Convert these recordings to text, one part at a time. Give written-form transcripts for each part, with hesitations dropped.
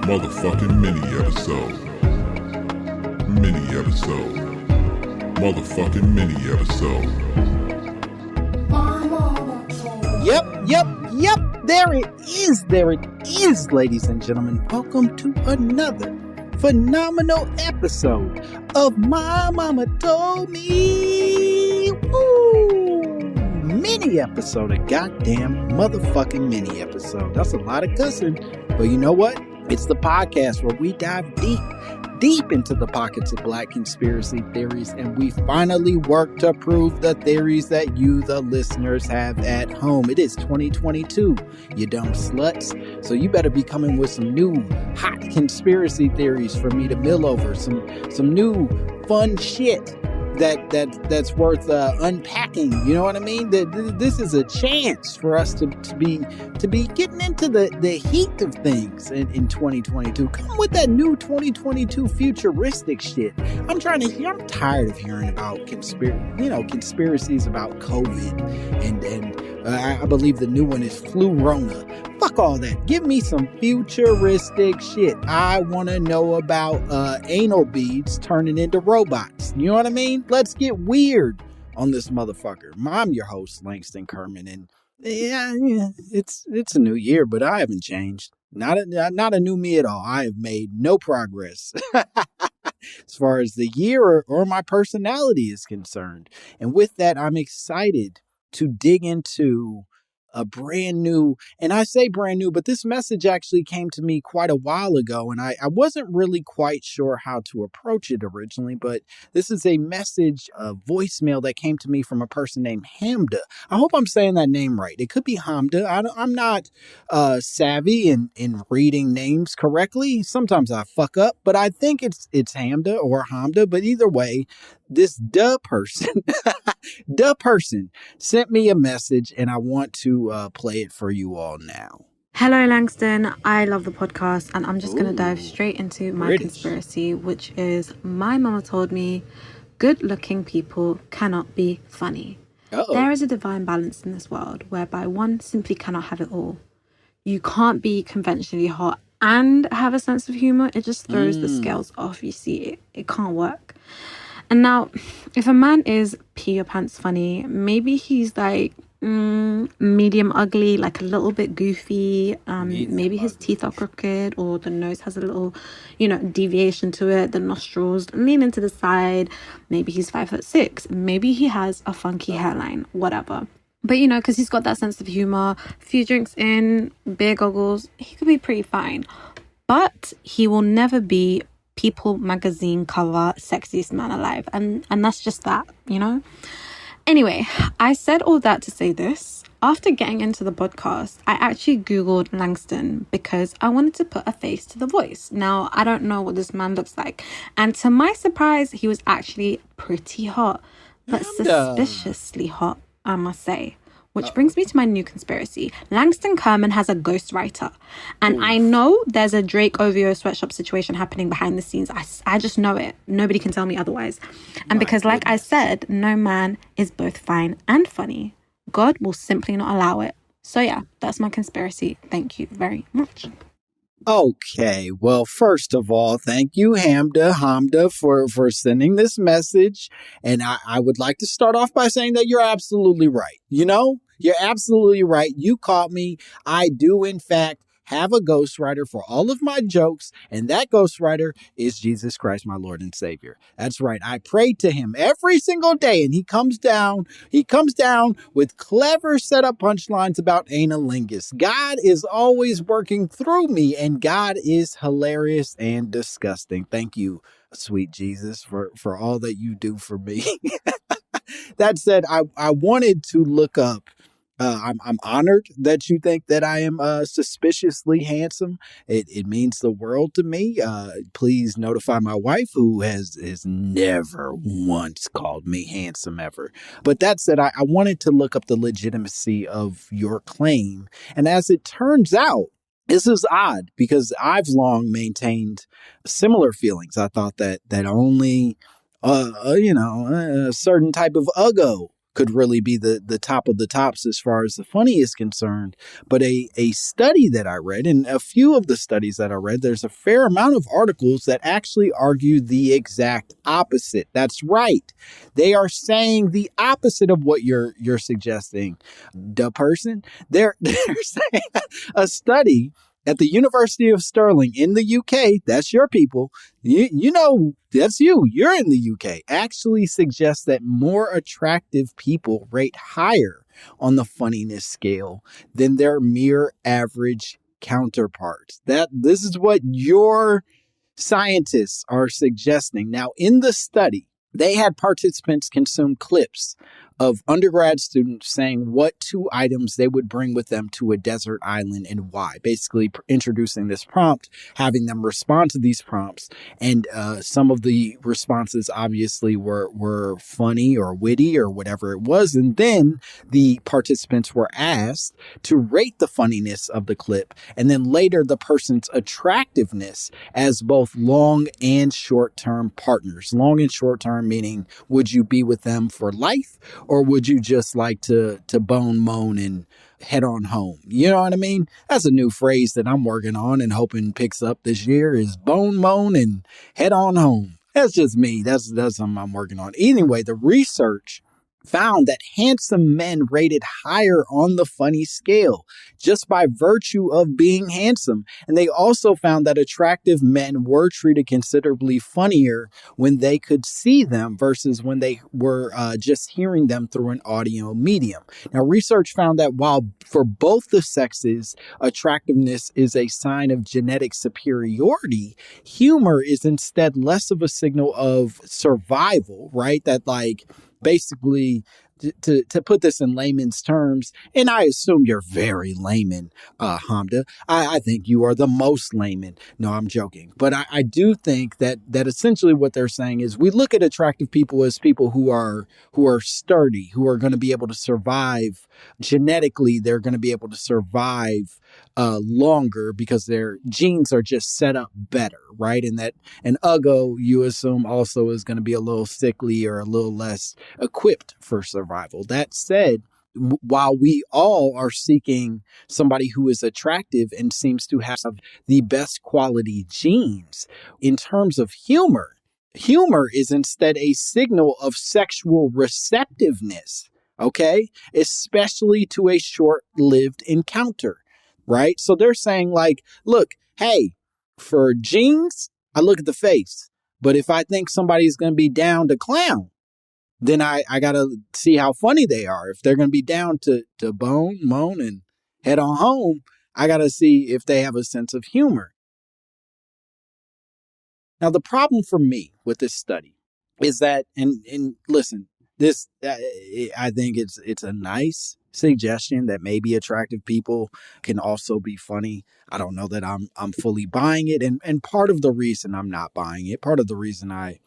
Motherfucking mini episode. Mini episode. Motherfucking mini episode. Yep. There it is, ladies and gentlemen. Welcome to another phenomenal episode of My Mama Told Me. Woo! Mini episode, a goddamn motherfucking mini episode. That's a lot of cussing, but you know what? It's the podcast where we dive deep into the pockets of black conspiracy theories, and we finally work to prove the theories that you, the listeners, have at home. It is 2022, you dumb sluts. So you better be coming with some new hot conspiracy theories for me to mill over, some new fun shit that's worth unpacking. You know what I mean? This is a chance for us to be getting into the heat of things in 2022. Come with that new 2022 futuristic shit. I'm tired of hearing about conspiracies about COVID and I believe the new one is flu-rona. Fuck all that. Give me some futuristic shit. I want to know about anal beads turning into robots. You know what I mean? Let's get weird on this motherfucker. I'm your host, Langston Kerman, and yeah, it's a new year, but I haven't changed. Not a new me at all. I have made no progress as far as the year or my personality is concerned. And with that, I'm excited to dig into a brand new, and I say brand new, but this message actually came to me quite a while ago, and I wasn't really quite sure how to approach it originally, but this is a message, a voicemail that came to me from a person named Hamda. I hope I'm saying that name right. It could be Hamda. I'm not savvy in reading names correctly. Sometimes I fuck up, but I think it's Hamda or Hamda, but either way, this person sent me a message, and I want to play it for you all now. Hello, Langston. I love the podcast, and I'm just going to dive straight into my conspiracy, which is my mama told me good-looking people cannot be funny. Uh-oh. There is a divine balance in this world whereby one simply cannot have it all. You can't be conventionally hot and have a sense of humor. It just throws the scales off. You see, it can't work. And now, if a man is pee your pants funny, maybe he's like medium ugly, like a little bit goofy. Maybe his teeth are crooked, or the nose has a little, deviation to it. The nostrils lean into the side. Maybe he's 5'6". Maybe he has a funky hairline, whatever. But, because he's got that sense of humor, a few drinks in, beer goggles, he could be pretty fine. But he will never be People magazine cover sexiest man alive, and that's just that, Anyway, I said all that to say this. After getting into the podcast, I actually googled Langston because I wanted to put a face to the voice. Now, I don't know what this man looks like, and to my surprise, he was actually pretty hot, but suspiciously hot, I must say. Which brings me to my new conspiracy. Langston Kerman has a ghostwriter. And I know there's a Drake OVO sweatshop situation happening behind the scenes. I just know it. Nobody can tell me otherwise. And because, like I said, no man is both fine and funny. God will simply not allow it. So yeah, that's my conspiracy. Thank you very much. Okay, well, first of all, thank you, Hamda, for sending this message. And I would like to start off by saying that you're absolutely right. You're absolutely right. You caught me. I do, in fact, have a ghostwriter for all of my jokes, and that ghostwriter is Jesus Christ, my Lord and Savior. That's right. I pray to him every single day, and he comes down with clever setup punchlines about analingus. God is always working through me, and God is hilarious and disgusting. Thank you, sweet Jesus, for all that you do for me. That said, I wanted to look up. I'm honored that you think that I am suspiciously handsome. It means the world to me. Please notify my wife, who has never once called me handsome ever. But that said, I wanted to look up the legitimacy of your claim. And as it turns out, this is odd because I've long maintained similar feelings. I thought that only, a certain type of uggo could really be the top of the tops as far as the funny is concerned. But a study that I read, and a few of the studies that I read, there's a fair amount of articles that actually argue the exact opposite. That's right. They are saying the opposite of what you're suggesting, the person. They're saying a study at the University of Stirling in the UK, that's your people, you know, that's you, you're in the UK, actually suggests that more attractive people rate higher on the funniness scale than their mere average counterparts. This is what your scientists are suggesting. Now, in the study, they had participants consume clips of undergrad students saying what 2 items they would bring with them to a desert island and why. Basically introducing this prompt, having them respond to these prompts. And some of the responses obviously were funny or witty or whatever it was. And then the participants were asked to rate the funniness of the clip, and then later the person's attractiveness as both long and short-term partners. Long and short-term meaning, would you be with them for life? Or would you just like to bone, moan, and head on home? You know what I mean? That's a new phrase that I'm working on and hoping picks up this year is bone, moan, and head on home. That's just me. That's something I'm working on. Anyway, the research found that handsome men rated higher on the funny scale just by virtue of being handsome. And they also found that attractive men were treated considerably funnier when they could see them versus when they were just hearing them through an audio medium. Now, research found that while for both the sexes, attractiveness is a sign of genetic superiority, humor is instead less of a signal of survival, right? That basically, to put this in layman's terms, and I assume you're very layman, Hamda. I think you are the most layman. No, I'm joking. But I do think that essentially what they're saying is we look at attractive people as people who are sturdy, who are going to be able to survive genetically. They're going to be able to survive longer because their genes are just set up better, right? And that an uggo, you assume, also is going to be a little sickly or a little less equipped for survival. That said, while we all are seeking somebody who is attractive and seems to have the best quality genes, in terms of humor is instead a signal of sexual receptiveness, okay? Especially to a short-lived encounter, right? So they're saying look, hey, for genes, I look at the face. But if I think somebody's going to be down to clown, then I got to see how funny they are. If they're going to be down to bone, moan, and head on home, I got to see if they have a sense of humor. Now, the problem for me with this study is that, and listen, this, I think it's a nice suggestion that maybe attractive people can also be funny. I don't know that I'm fully buying it. And part of the reason I'm not buying it, part of the reason I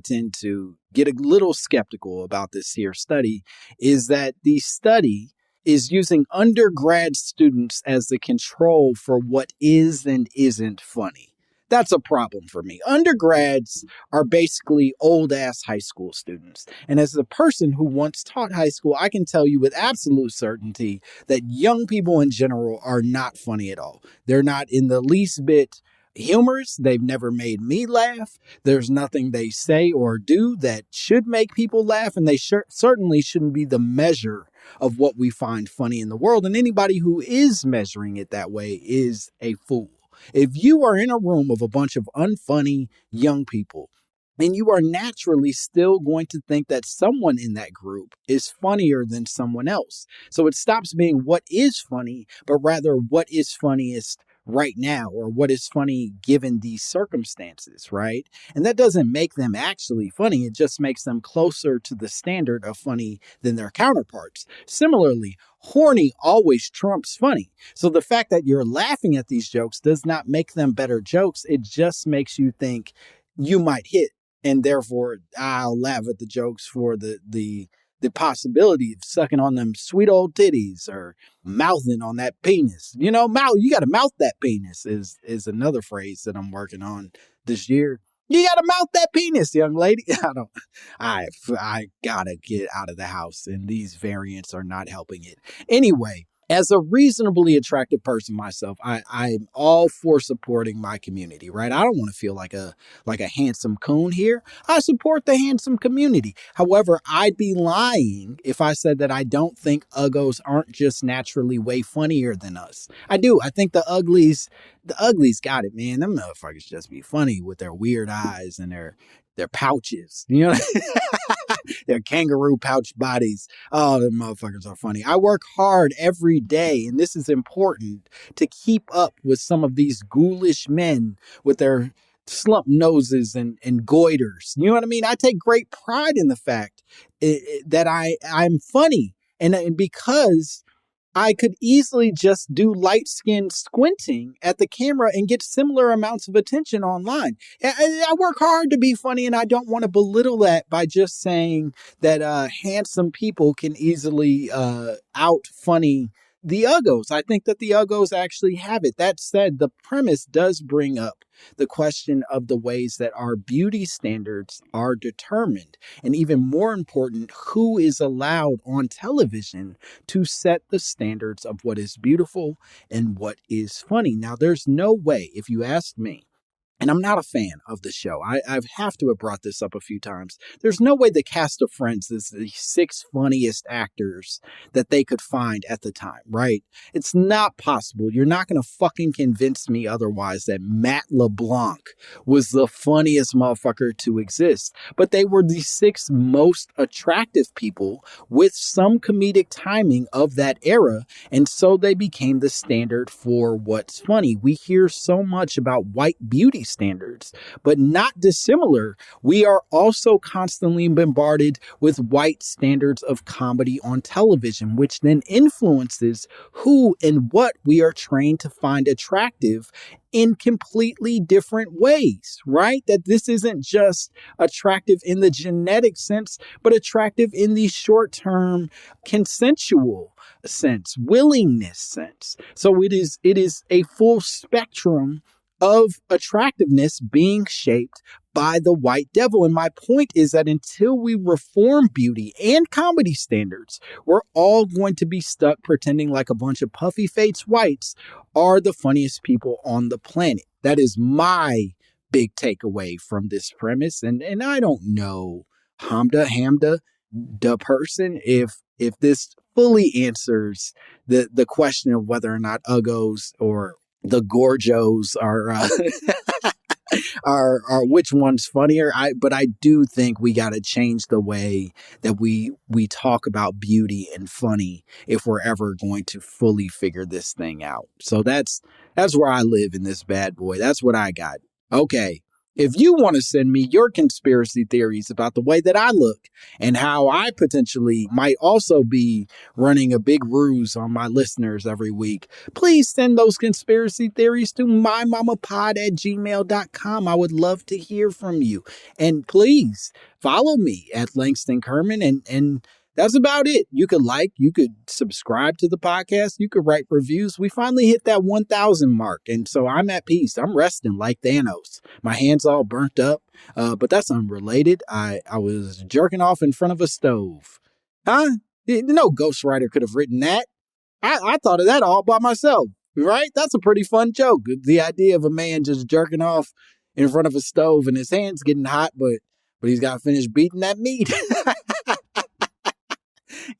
tend to get a little skeptical about this here study is that the study is using undergrad students as the control for what is and isn't funny. That's a problem for me. Undergrads are basically old ass high school students. And as a person who once taught high school, I can tell you with absolute certainty that young people in general are not funny at all. They're not in the least bit humorous. They've never made me laugh. There's nothing they say or do that should make people laugh. And they certainly shouldn't be the measure of what we find funny in the world. And anybody who is measuring it that way is a fool. If you are in a room of a bunch of unfunny young people, then you are naturally still going to think that someone in that group is funnier than someone else. So it stops being what is funny, but rather what is funniest right now, or what is funny given these circumstances, right? And that doesn't make them actually funny. It just makes them closer to the standard of funny than their counterparts. Similarly, horny always trumps funny. So the fact that you're laughing at these jokes does not make them better jokes. It just makes you think you might hit, and therefore I'll laugh at the jokes for the possibility of sucking on them sweet old titties or mouthing on that penis. You got to mouth that penis is another phrase that I'm working on this year. You gotta mount that penis, young lady. I gotta get out of the house, and these variants are not helping it. Anyway, as a reasonably attractive person myself, I'm all for supporting my community, right? I don't want to feel like a handsome coon here. I support the handsome community. However, I'd be lying if I said that I don't think uggos aren't just naturally way funnier than us. I do. I think the uglies got it, man. Them motherfuckers just be funny with their weird eyes and their pouches, you know, their kangaroo pouch bodies. Oh, the motherfuckers are funny. I work hard every day, and this is important, to keep up with some of these ghoulish men with their slump noses and goiters. You know what I mean? I take great pride in the fact that I'm funny, and because I could easily just do light skin squinting at the camera and get similar amounts of attention online. I work hard to be funny, and I don't want to belittle that by just saying that handsome people can easily out funny the uggos. I think that the uggos actually have it. That said, the premise does bring up the question of the ways that our beauty standards are determined. And even more important, who is allowed on television to set the standards of what is beautiful and what is funny. Now, there's no way, if you ask me, and I'm not a fan of the show. I have to have brought this up a few times. There's no way the cast of Friends is the 6 funniest actors that they could find at the time, right? It's not possible. You're not going to fucking convince me otherwise that Matt LeBlanc was the funniest motherfucker to exist. But they were the 6 most attractive people with some comedic timing of that era, and so they became the standard for what's funny. We hear so much about white beauty standards, but not dissimilar, we are also constantly bombarded with white standards of comedy on television, which then influences who and what we are trained to find attractive in completely different ways, right? That this isn't just attractive in the genetic sense, but attractive in the short-term consensual sense, willingness sense. So it is a full spectrum of attractiveness being shaped by the white devil. And my point is that until we reform beauty and comedy standards, we're all going to be stuck pretending like a bunch of puffy-faced whites are the funniest people on the planet. That is my big takeaway from this premise. And I don't know, Hamda, the person, if this fully answers the question of whether or not uggos or the gorgos are which one's funnier. But I do think we got to change the way that we talk about beauty and funny if we're ever going to fully figure this thing out. So that's where I live in this bad boy. That's what I got. Okay. If you want to send me your conspiracy theories about the way that I look and how I potentially might also be running a big ruse on my listeners every week, please send those conspiracy theories to mymommapod@gmail.com. I would love to hear from you. And please follow me at Langston Kerman, and that's about it. You could you could subscribe to the podcast. You could write reviews. We finally hit that 1,000 mark. And so I'm at peace. I'm resting like Thanos. My hand's all burnt up. But that's unrelated. I was jerking off in front of a stove. Huh? No ghostwriter could have written that. I thought of that all by myself, right? That's a pretty fun joke. The idea of a man just jerking off in front of a stove and his hand's getting hot, but he's got to finish beating that meat.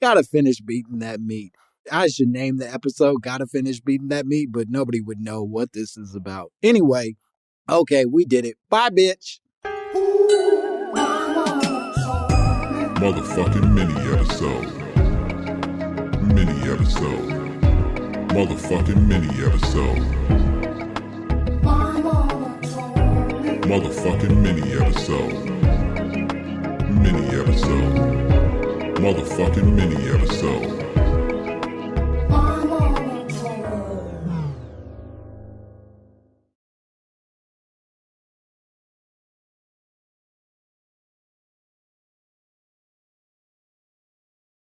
Gotta finish beating that meat. I should name the episode Gotta Finish Beating That Meat, but nobody would know what this is about. Anyway, okay, we did it. Bye, bitch. Motherfucking mini episode. Mini episode. Motherfucking mini episode. Motherfucking mini episode. Mini episode. Motherfucking mini episode.